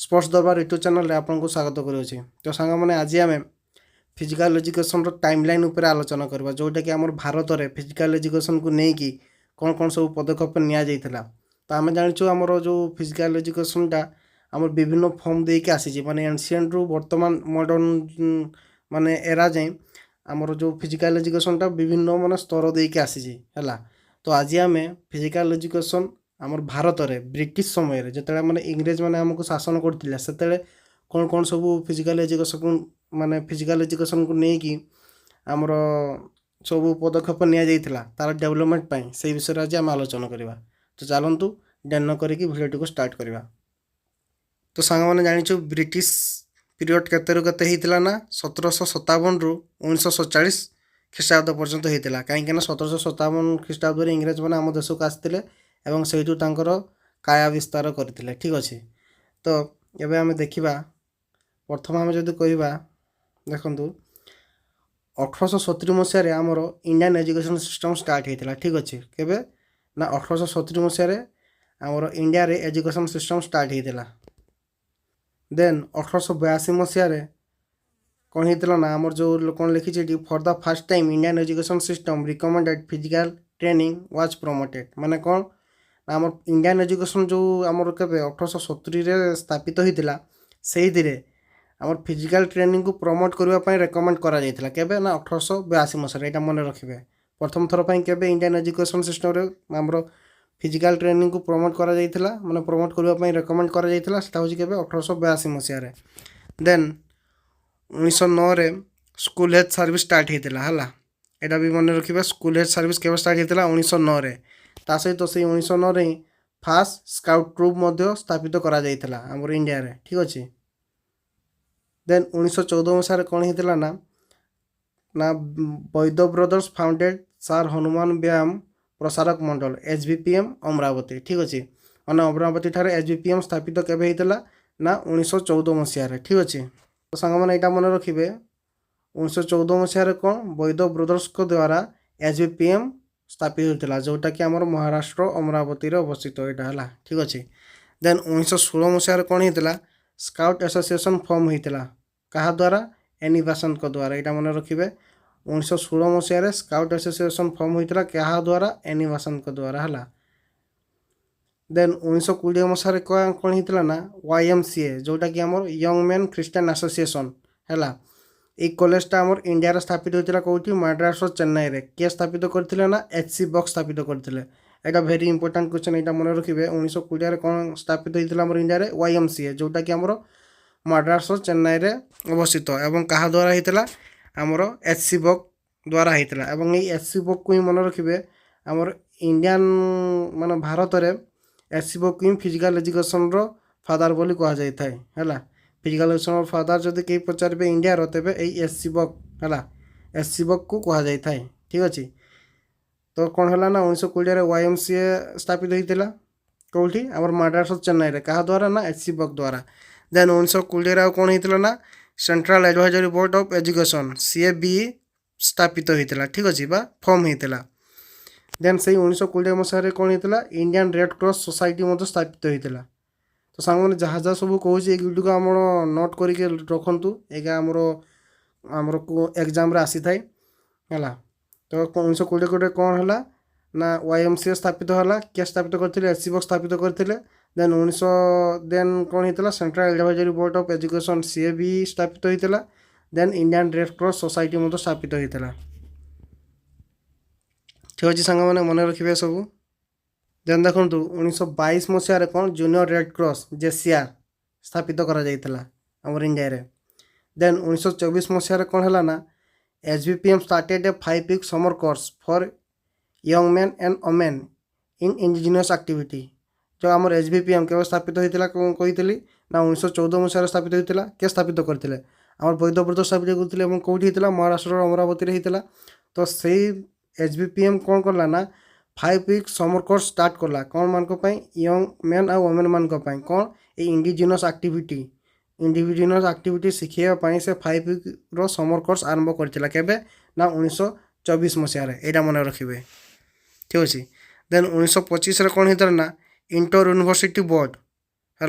Sports दरबार YouTube channel आपको स्वागत करुँचे। तो सांग मैंने आज आम फिजिकल एजुकेशन टाइमलाइन उपर आलोचना करवा जोटा कि आम भारत में फिजिकल एजुकेशन को लेकिन कौन कौन सब पदक्षेप नि तो आम जाचु आमर जो फिजिकल एजुकेशनटा आम विभिन्न फॉर्म देके आसी माने एनसीएंट रु वर्तमान मॉडर्न माने एरा जाए आमर जो फिजिकल एजुकेशनटा विभिन्न माने स्तर देके आसी है। तो आज आम फिजिकल एजुकेशन आमर भारत में ब्रिटिश समय जो मैंने इंग्रेज मैंने आमको शासन करते से कौन कौन सब फिजिकल एजुकेशन माने फिजिकल एजुकेशन को लेकिन आमर सब पदक्षेप नि तार डेवलपमेंट से विषय आज आम आलोचना करवा। तो चलतु डेन करके भिडियो को स्टार्ट करवा। तो सांग मैंने जाचु ब्रिटिश पीरियड केतेरु केते होता ना 1757 रु 1947 ख्रीष्टाब्द पर्यंत होता कहीं 1757 ख्रीष्टाब्द इंग्रेज मैंने आम देश को आसते एवं से काया विस्तार करते। ठीक अच्छे। तो ये आम देखा प्रथम आम जदि कह देखु 1870 मसीह आमर इंडियन एजुकेशन सिस्टम स्टार्ट होता। ठीक अच्छे। केबे ना 1870 मसीह आमर इंडिया रे एजुकेशन सिस्टम स्टार्ट होता। देन 1882 मसीह कौन होता ना आमर जो कौन लिखी for the first time Indian education system recommended physical training was promoted माने कौन आमर इंडियन एजुकेशन जो आमर के 1870 स्थापित होता से आमर फिजिकल ट्रेनिंग को प्रमोट करने रेकमेंड करा केबे ना 1882 मसीह यहाँ मन रखिए प्रथम थर पर केबे इंडियन एजुकेशन सिस्टम रे आमर फिजिकल ट्रेनिंग को प्रमोट करा माने प्रमोट करने रेकमेंड करा हूँ केबे 1882 मसीह। Then 1909 school health service start होता है। यहाँ भी मन रखिए स्कूल हेल्थ सर्विस केबे स्टार्ट होता 1909 ता सहित से 1909 ही फास्ट स्काउट ट्रुप स्थापित करा आमर इंडिया रे। ठीक अच्छे। देन 1914 मसीह कौन होता ना वैद्य ब्रदर्स फाउंडेड सार हनुमान व्यायाम प्रसारक मंडल HVPM अमरावती। ठीक अच्छे। मैंने अमरावती ठारे HVPM स्थापित केबे होता ना 1914 मसीह। ठीक अच्छे। तो सांग मैंने यहाँ मन रखिए 1914 मसीह कौन वैद्य ब्रदर्स द्वारा HVPM स्थापित होता जोटा कि आमर महाराष्ट्र अमरावती अवस्थित यहाँ है। ठीक अच्छे। देन 1916 मसीह कौन होता स्काउट एसोसिएशन फॉर्म होता क्या द्वारा एनी बेसंत द्वारा यहाँ मन रखिए 1916 मसीह स्काउट एसोसिएशन फॉर्म होता क्या द्वारा एनी बेसंत द्वारा है। देन 1920 मसीह कौन होता ना YMCA जोटा कि आमर यंग मैन क्रिश्चियन एसोसिएशन है। ये कॉलेजटा आमर इंडिया स्थापित होता कौटी मद्रास चेन्नई रे किए स्थापित करते ना HC बॉक्स स्थापित करते। यहाँ भेरी इंपोर्टाट क्वेश्चन यहाँ मन रखिए 1920 कौन स्थापित होता आमर इंडिया रे YMCA जोटा कि आमर मद्रास चेन्नई रे अवस्थित एवं क्या द्वारा होता आमर HC बॉक्स द्वारा होता एवं ये HC बॉक्स को ही मन रखिए आमर इंडियन माने भारत में HC बॉक्स को ही फिजिकल एजुकेशन रो फादर बोली कह जाए है। फिजिकल एजुकेशन फादर जब कहीं पचारे इंडिया तेज यही HC बॉक्स है HC बॉक्स को कह जाए। ठीक अच्छे। तो कौन है ना 1920 YMCA स्थापित होता कौटी आमर मद्रास चेन्नई रे क्या द्वारा ना HC बॉक्स द्वारा। देन 1920 कौन होता ना central advisory board of education CABE स्थापित होता। ठीक अच्छे बा फॉर्म होता। देन से 1920 मसीह कौन होता इंडियन रेड क्रॉस सोसाइटी स्थापित होता। तो सांग मैंने जहाँ जहाँ सब कौन वीडियो को आम नोट करके रखु ये आमर आमर एग्जाम आसी थाए है। तो 1920 कौन है ना YMCA स्थापित है क्या स्थापित करते HC बॉक्स स्थापित करते। देन 1900 देन कौन होता central advisory board of education CABE स्थापित होता। Then Indian Red Cross society स्थापित होता। ठीक अच्छे सांग मैंने मन रखिए सब। देन देखो 1922 मसीह कौन जूनियर रेड क्रॉस JCR स्थापित करा आमर इंडिया रे। देन 1924 मसीह कौन है ना HVPM started A 5-week summer course for young man and women in indigenous activity जो आमर HVPM केवल स्थापित होता कही ना 1914 मसीह स्थापित होता किए स्थापित करते आम वैद्य ब्रदर स्थापित करते कौटी होता महाराष्ट्र अमरावती होता। तो से HVPM कौन करला ना 5-week समर कोर्स स्टार्ट करला कौन मान यंग मैन और वोमेन मान कौन ये इंडिजिनियस एक्टिविटी शिखाई से 5-week रो समर कोर्स आरंभ करथिला केबे ना 1924 मसीह यहाँ मन रखिए। ठीक अच्छे। देन 1925 कौन होता ना इंटर यूनिवर्सिटी बोर्ड है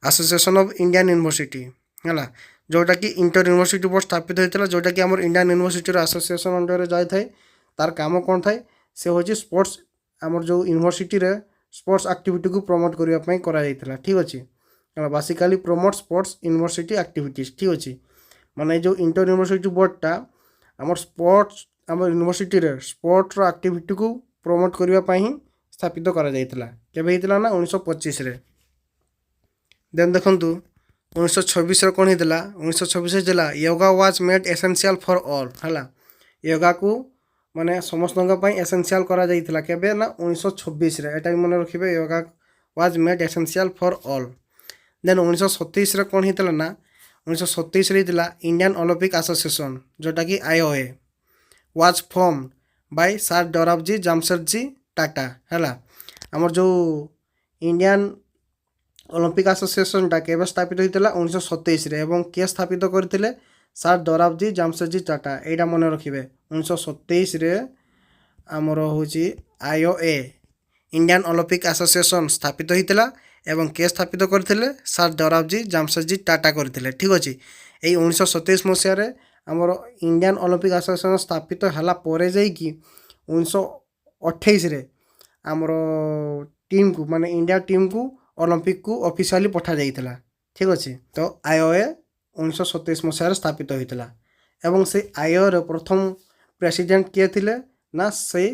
ଆସୋସିଏସନ୍ ଅଫ୍ ଇଣ୍ଡିଆନ୍ ୟୁନିଭର୍ସିଟି ହେଲା, ଯେଉଁଟାକି ଇଣ୍ଟର ୟୁନିଭର୍ସିଟି ବୋର୍ଡ଼ ସ୍ଥାପିତ ହୋଇଥିଲା, ଯେଉଁଟାକି ଆମର ଇଣ୍ଡିଆନ୍ ୟୁନିଭର୍ସିଟିର ଆସୋସିଏସନ୍ ଅଣ୍ଡରରେ ଯାଇଥାଏ। ତାର କାମ କ'ଣ ଥାଏ? ସେ ହେଉଛି ସ୍ପୋର୍ଟସ୍, ଆମର ଯେଉଁ ୟୁନିଭର୍ସିଟିରେ ସ୍ପୋର୍ଟସ୍ ଆକ୍ଟିଭିଟିକୁ ପ୍ରମୋଟ୍ କରିବା ପାଇଁ କରାଯାଇଥିଲା। ଠିକ୍ ଅଛି, basically promote sports university activities. ଠିକ୍ ଅଛି, ମାନେ ଯେଉଁ ଇଣ୍ଟର ୟୁନିଭର୍ସିଟି ବୋର୍ଡ଼ଟା ଆମର ସ୍ପୋର୍ଟସ୍, ଆମର ୟୁନିଭର୍ସିଟିରେ ସ୍ପୋର୍ଟର ଆକ୍ଟିଭିଟିକୁ ପ୍ରମୋଟ୍ କରିବା ପାଇଁ ହିଁ ସ୍ଥାପିତ କରାଯାଇଥିଲା। କେବେ ହେଇଥିଲା ନା 1925ରେ। ଦେନ୍ ଦେଖନ୍ତୁ 1926ରେ କ'ଣ ହେଇଥିଲା? 1926 ହେଇଥିଲା yoga was made essential for all ହେଲା, ୟୋଗାକୁ ମାନେ ସମସ୍ତଙ୍କ ପାଇଁ ଏସେନ୍ସିଆଲ୍ କରାଯାଇଥିଲା। କେବେ ନା 1926ରେ, ଏଇଟା ବି ମନେ ରଖିବେ, yoga was made essential for all. Then 1927ରେ କ'ଣ ହେଇଥିଲା ନା 1927ରେ ହେଇଥିଲା ଇଣ୍ଡିଆନ୍ ଅଲିମ୍ପିକ୍ ଆସୋସିଏସନ୍, ଯେଉଁଟାକି IOA was form by sir Dorabji Jamshedji Tata ହେଲା। ଆମର ଯେଉଁ ଇଣ୍ଡିଆନ୍ ଅଲିମ୍ପିକ୍ ଆସୋସିଏସନ୍ଟା କେବେ ସ୍ଥାପିତ ହୋଇଥିଲା? 1927ରେ। ଏବଂ କିଏ ସ୍ଥାପିତ କରିଥିଲେ? ସାର୍ ଦୋରାବଜୀ ଜାମଶେଦଜୀ ଟାଟା। ଏଇଟା ମନେ ରଖିବେ, 1927ରେ ଆମର ହେଉଛି IOA ଇଣ୍ଡିଆନ୍ ଅଲିମ୍ପିକ୍ ଆସୋସିଏସନ୍ ସ୍ଥାପିତ ହୋଇଥିଲା। ଏବଂ କିଏ ସ୍ଥାପିତ କରିଥିଲେ? ସାର୍ ଦୋରାବଜୀ ଜାମଶେଦଜୀ ଟାଟା କରିଥିଲେ। ଠିକ୍ ଅଛି, ଏଇ 1927 ମସିହାରେ ଆମର ଇଣ୍ଡିଆନ୍ ଅଲିମ୍ପିକ୍ ଆସୋସିଏସନ୍ ସ୍ଥାପିତ ହେଲା ପରେ ଯାଇକି 1928ରେ ଆମର ଟିମ୍କୁ, ମାନେ ଇଣ୍ଡିଆ ଟିମ୍କୁ ଅଲିମ୍ପିକ୍କୁ ଅଫିସିଆଲି ପଠାଯାଇଥିଲା। ଠିକ୍ ଅଛି, ତ IOA 1927 ମସିହାରେ ସ୍ଥାପିତ ହୋଇଥିଲା। ଏବଂ ସେ IOAର ପ୍ରଥମ ପ୍ରେସିଡେଣ୍ଟ କିଏ ଥିଲେ? ନା ସେ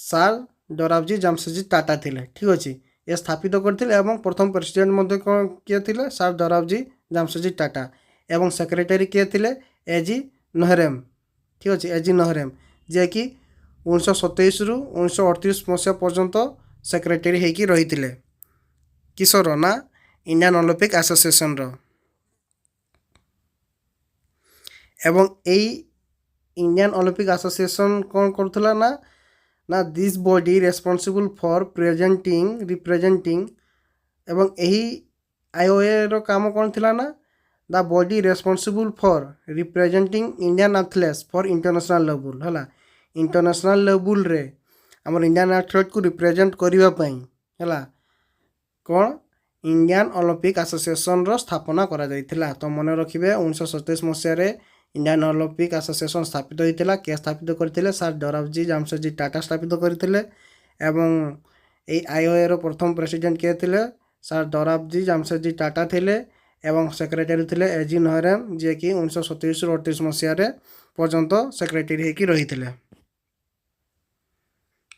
ସାର୍ ଦୋରାବଜୀ ଜାମଶେଦଜୀ ଟାଟା ଥିଲେ। ଠିକ୍ ଅଛି, ଏ ସ୍ଥାପିତ କରିଥିଲେ। ଏବଂ ପ୍ରଥମ ପ୍ରେସିଡେଣ୍ଟ ମଧ୍ୟ କ'ଣ କିଏ ଥିଲେ? ସାର୍ ଦୋରାବଜୀ ଜାମଶେଦଜୀ ଟାଟା। ଏବଂ ସେକ୍ରେଟାରୀ କିଏ ଥିଲେ? ଏଜି ନହେରେମ୍। ଠିକ୍ ଅଛି, ଏଜି ନହେରେମ୍, ଯିଏକି 1927ରୁ 1938 ମସିହା ପର୍ଯ୍ୟନ୍ତ ସେକ୍ରେଟାରୀ ହେଇକି ରହିଥିଲେ। କିଶୋର ନା ଇଣ୍ଡିଆନ୍ ଅଲିମ୍ପିକ୍ ଆସୋସିଏସନ୍ର। ଏବଂ ଏଇ ଇଣ୍ଡିଆନ୍ ଅଲିମ୍ପିକ୍ ଆସୋସିଏସନ୍ କ'ଣ କରୁଥିଲା ନା this body responsible for representing. ଏବଂ ଏହି IOAର କାମ କ'ଣ ଥିଲା ନା the body responsible for representing Indian athletes for international ଲେବୁଲ୍ ହେଲା, ଇଣ୍ଟରନ୍ୟାସନାଲ୍ ଲେବୁଲ୍ରେ ଆମର ଇଣ୍ଡିଆନ୍ ଆଥଲେଟ୍କୁ ରିପ୍ରେଜେଣ୍ଟ କରିବା ପାଇଁ ହେଲା କ'ଣ ଇଣ୍ଡିଆନ୍ ଅଲିମ୍ପିକ୍ ଆସୋସିଏସନ୍ର ସ୍ଥାପନା କରାଯାଇଥିଲା। ତ ମନେ ରଖିବେ, 1927 ମସିହାରେ ଇଣ୍ଡିଆନ୍ ଅଲିମ୍ପିକ୍ ଆସୋସିଏସନ୍ ସ୍ଥାପିତ ହୋଇଥିଲା। କିଏ ସ୍ଥାପିତ କରିଥିଲେ? ସାର୍ ଦୋରାବଜୀ ଜାମଶେଦଜୀ ଟାଟା ସ୍ଥାପିତ କରିଥିଲେ। ଏବଂ ଏଇ IOAର ପ୍ରଥମ ପ୍ରେସିଡେଣ୍ଟ କିଏ ଥିଲେ? ସାର୍ ଦୋରାବଜୀ ଜାମଶେଦଜୀ ଟାଟା ଥିଲେ। ଏବଂ ସେକ୍ରେଟାରୀ ଥିଲେ ଏଜି ନହେରେମ୍, ଯିଏକି 1927ରୁ 38 ମସିହାରେ ପର୍ଯ୍ୟନ୍ତ ସେକ୍ରେଟାରୀ ହେଇକି ରହିଥିଲେ।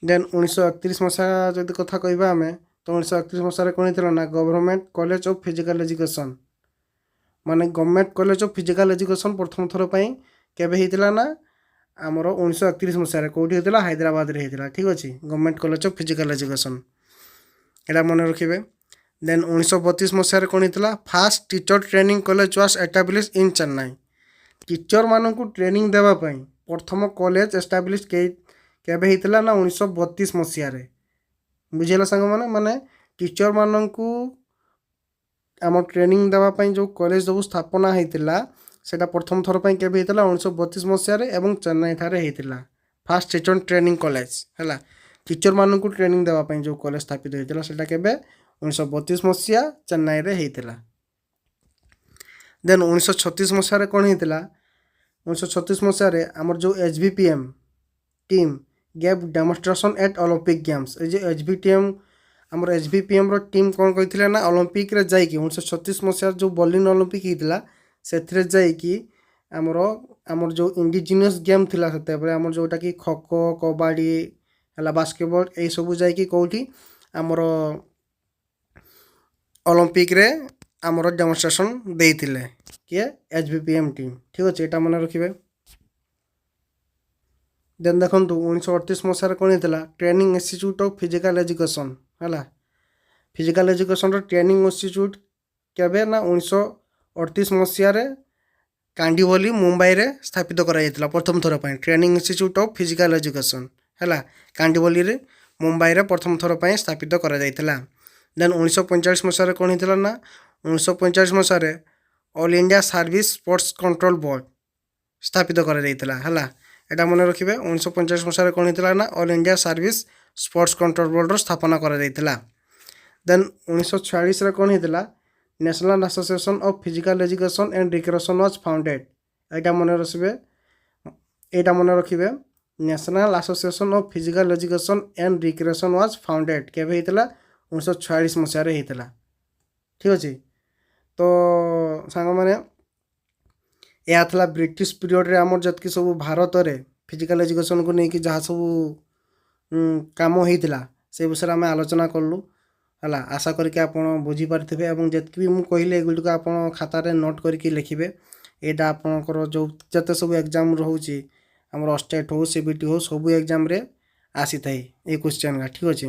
ଦେନ୍ 1931 ମସିହା ଯଦି କଥା କହିବା ଆମେ, ତ 1931 ମସିହାରେ କ'ଣ ହେଇଥିଲା ନା government college of physical education, ମାନେ government college of physical education ପ୍ରଥମ ଥର ପାଇଁ କେବେ ହେଇଥିଲା ନା ଆମର 1931 ମସିହାରେ। କେଉଁଠି ହେଇଥିଲା? ହାଇଦ୍ରାବାଦରେ ହେଇଥିଲା। ଠିକ୍ ଅଛି, government college of physical education, ଏଇଟା ମନେ ରଖିବେ। ଦେନ୍ 1932 ମସିହାରେ କ'ଣ ହେଇଥିଲା? First teacher training college was establish in Chennai. ଟିଚର୍ମାନଙ୍କୁ ଟ୍ରେନିଂ ଦେବା ପାଇଁ ପ୍ରଥମ କଲେଜ ଏଷ୍ଟାବ୍ଲିଶ୍ କେବେ ହେଇଥିଲା ନା 1932 ମସିହାରେ। ବୁଝିଲା ସାଙ୍ଗମାନେ, ମାନେ ଟିଚର୍ମାନଙ୍କୁ ଆମ ଟ୍ରେନିଂ ଦେବା ପାଇଁ ଯେଉଁ କଲେଜ ସବୁ ସ୍ଥାପନା ହେଇଥିଲା, ସେଇଟା ପ୍ରଥମ ଥର ପାଇଁ କେବେ ହେଇଥିଲା? 1932 ମସିହାରେ। ଏବଂ ଚେନ୍ନାଇଠାରେ ହେଇଥିଲା ଫାର୍ଷ୍ଟ ଟିଚର୍ ଟ୍ରେନିଂ କଲେଜ ହେଲା। ଟିଚର୍ମାନଙ୍କୁ ଟ୍ରେନିଂ ଦେବା ପାଇଁ ଯେଉଁ କଲେଜ ସ୍ଥାପିତ ହେଇଥିଲା, ସେଇଟା କେବେ? 1932 ମସିହା ଚେନ୍ନାଇରେ ହେଇଥିଲା। ଦେନ୍ 1936 ମସିହାରେ କ'ଣ ହେଇଥିଲା? 1936 ମସିହାରେ ଆମର ଯେଉଁ HVPM team gave demonstration at Olympic games. ଏ ଯେ ଆମର HVPMର ଟିମ୍ କ'ଣ କହିଥିଲେ ନା ଅଲିମ୍ପିକ୍ରେ ଯାଇକି 1936 ମସିହାରେ ଯେଉଁ ବର୍ଲିନ୍ ଅଲିମ୍ପିକ୍ ହେଇଥିଲା, ସେଥିରେ ଯାଇକି ଆମର ଯେଉଁ ଇଣ୍ଡିଜିନିୟସ୍ ଗେମ୍ ଥିଲା ସେତେବେଳେ, ଆମର ଯେଉଁଟାକି ଖୋଖୋ, କବାଡ଼ି ହେଲା, ବାସ୍କେଟବଲ୍, ଏଇସବୁ ଯାଇକି କେଉଁଠି ଆମର ଅଲିମ୍ପିକ୍ରେ ଆମର ଡେମନଷ୍ଟ୍ରେସନ୍ ଦେଇଥିଲେ। କିଏ? HVPM team. ଠିକ୍ ଅଛି, ଏଇଟା ମନେ ରଖିବେ। ଦେନ୍ ଦେଖନ୍ତୁ 1938 ମସିହାରେ କ'ଣ ହେଇଥିଲା? Training institute of physical education ହେଲା, ଫିଜିକାଲ୍ ଏଜୁକେସନ୍ର ଟ୍ରେନିଂ ଇନଷ୍ଟିଚ୍ୟୁଟ୍ କେବେ ନା 1938 ମସିହାରେ କାଣ୍ଡିବଲି ମୁମ୍ବାଇରେ ସ୍ଥାପିତ କରାଯାଇଥିଲା ପ୍ରଥମ ଥର ପାଇଁ। Training institute of physical education ହେଲା, କାଣ୍ଡିବଲିରେ ମୁମ୍ବାଇରେ ପ୍ରଥମ ଥର ପାଇଁ ସ୍ଥାପିତ କରାଯାଇଥିଲା। ଦେନ୍ 1945 ମସିହାରେ କ'ଣ ହେଇଥିଲା ନା 1945 ମସିହାରେ all India service sports control board ସ୍ଥାପିତ କରାଯାଇଥିଲା ହେଲା, ଏଇଟା ମନେ ରଖିବେ। 1945 ମସିହାରେ କ'ଣ ହେଇଥିଲା ନା all India service sports control ବୋର୍ଡ଼ର ସ୍ଥାପନା କରାଯାଇଥିଲା। ଦେନ୍ 1946ରେ କ'ଣ ହେଇଥିଲା national association of physical education and recreation was founded. এটা মনে রাখবে national association of physical education and recreation was founded କେବେ ହେଇଥିଲା 1946 ମସିହାରେ ହେଇଥିଲା। ଠିକ୍ ଅଛି। ତ ସାଙ୍ଗମାନେ ଏହା ଥିଲା ବ୍ରିଟିଶ ପିରିୟଡ଼ରେ ଆମର ଯେତିକି ସବୁ ଭାରତରେ ଫିଜିକାଲ୍ ଏଜୁକେସନ୍କୁ ନେଇକି ଯାହା ସବୁ କାମ ହେଇଥିଲା ସେ ବିଷୟରେ ଆମେ ଆଲୋଚନା କଲୁ ହେଲା। ଆଶା କରିକି ଆପଣ ବୁଝିପାରିଥିବେ ଏବଂ ଯେତିକି ବି ମୁଁ କହିଲି ଏଗୁଡ଼ିକ ଆପଣ ଖାତାରେ ନୋଟ୍ କରିକି ଲେଖିବେ। ଏଇଟା ଆପଣଙ୍କର ଯେଉଁ ଯେତେ ସବୁ ଏକ୍ଜାମ୍ ରହୁଛି ଆମର ଷ୍ଟେଟ୍ ହଉ CBT ହଉ ସବୁ ଏକ୍ଜାମ୍ରେ ଆସିଥାଏ ଏଇ କ୍ୱେଶ୍ଚନ୍ ଗା। ଠିକ୍ ଅଛି।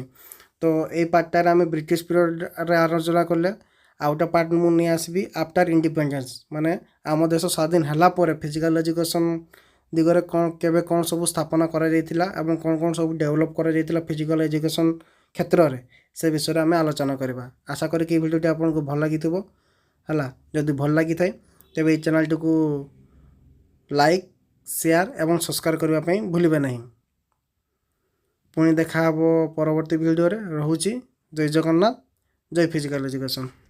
ତ ଏଇ ପାର୍ଟଟାରେ ଆମେ ବ୍ରିଟିଶ ପିରିୟଡ଼ରେ ଆଲୋଚନା କଲେ। ଆଉ ଗୋଟେ ପାର୍ଟ ମୁଁ ନେଇ ଆସିବି ଆଫ୍ଟର ଇଣ୍ଡିପେଣ୍ଡେନ୍ସ, ମାନେ ଆମ ଦେଶ ସ୍ୱାଧୀନ ହେଲା ପରେ ଫିଜିକାଲ୍ ଏଜୁକେସନ୍ ଦିଗରେ କେବେ କ'ଣ ସବୁ ସ୍ଥାପନା କରାଯାଇଥିଲା ଏବଂ କ'ଣ ସବୁ ଡେଭଲପ୍ କରାଯାଇଥିଲା ଫିଜିକାଲ୍ ଏଜୁକେସନ୍ କ୍ଷେତ୍ରରେ, ସେ ବିଷୟରେ ଆମେ ଆଲୋଚନା କରିବା। ଆଶା କରିକି ଏହି ଭିଡ଼ିଓଟି ଆପଣଙ୍କୁ ଭଲ ଲାଗିଥିବ ହେଲା। ଯଦି ଭଲ ଲାଗିଥାଏ ତେବେ ଏହି ଚ୍ୟାନେଲ୍ଟିକୁ ଲାଇକ୍, ସେୟାର ଏବଂ ସବସ୍କ୍ରାଇବ୍ କରିବା ପାଇଁ ଭୁଲିବେ ନାହିଁ। ପୁଣି ଦେଖା ହେବ ପରବର୍ତ୍ତୀ ଭିଡ଼ିଓରେ। ରହୁଛି। ଜୟ ଜଗନ୍ନାଥ, ଜୟ ଫିଜିକାଲ୍ ଏଜୁକେସନ୍।